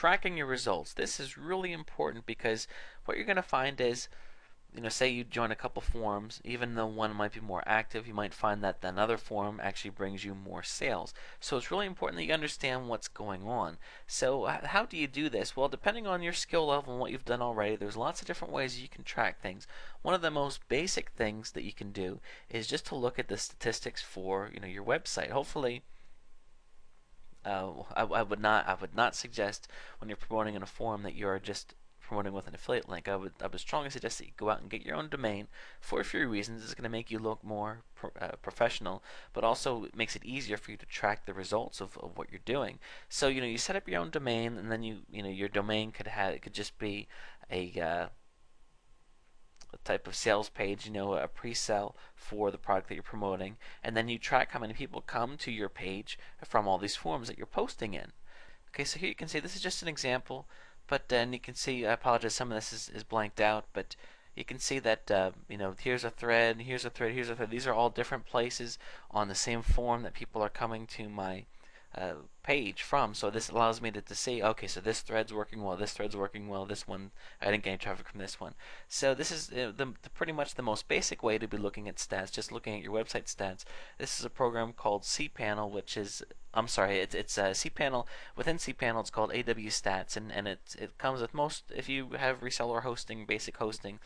tracking your results. This is really important because what you're going to find is, say you join a couple forums, even though one might be more active, you might find that another forum actually brings you more sales. So it's really important that you understand what's going on. So how do you do this? Well, depending on your skill level and what you've done already, there's lots of different ways you can track things. One of the most basic things that you can do is just to look at the statistics for your website. Hopefully, I would not suggest when you're promoting in a forum that you're just promoting with an affiliate link. I would strongly suggest that you go out and get your own domain for a few reasons. It's going to make you look more professional, but also it makes it easier for you to track the results of what you're doing. So you set up your own domain, and then your domain could just be a type of sales page, a pre-sale for the product that you're promoting, and then you track how many people come to your page from all these forums that you're posting in. Okay, so here you can see this is just an example, but then you can see, I apologize, some of this is blanked out, but you can see that here's a thread, here's a thread, here's a thread. These are all different places on the same forum that people are coming to my page from. So this allows me to see, okay, so this thread's working well, this thread's working well, this one I didn't get any traffic from this one. So this is pretty much the most basic way to be looking at stats, just looking at your website stats. This is a program called cPanel, which is, I'm sorry, it's a cPanel. Within cPanel, it's called AW Stats, and it comes with most. If you have reseller hosting, basic hosting,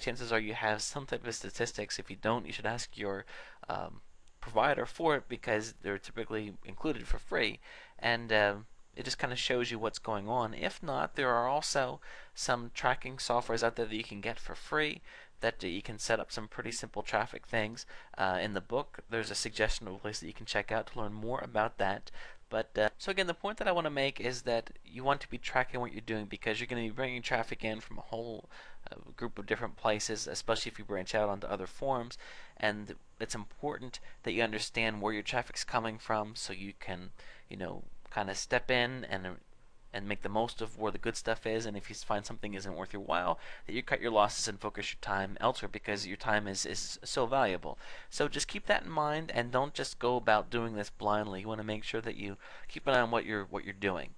chances are you have some type of statistics. If you don't, you should ask your provider for it, because they're typically included for free, and it just kind of shows you what's going on. If not, there are also some tracking softwares out there that you can get for free that you can set up some pretty simple traffic things. In the book, there's a suggestion of a place that you can check out to learn more about that. But so again, the point that I want to make is that you want to be tracking what you're doing, because you're going to be bringing traffic in from a whole group of different places, especially if you branch out onto other forums. And it's important that you understand where your traffic's coming from, so you can, kind of step in and make the most of where the good stuff is. And if you find something isn't worth your while, that you cut your losses and focus your time elsewhere, because your time is so valuable. So just keep that in mind, and don't just go about doing this blindly. You want to make sure that you keep an eye on what you're doing.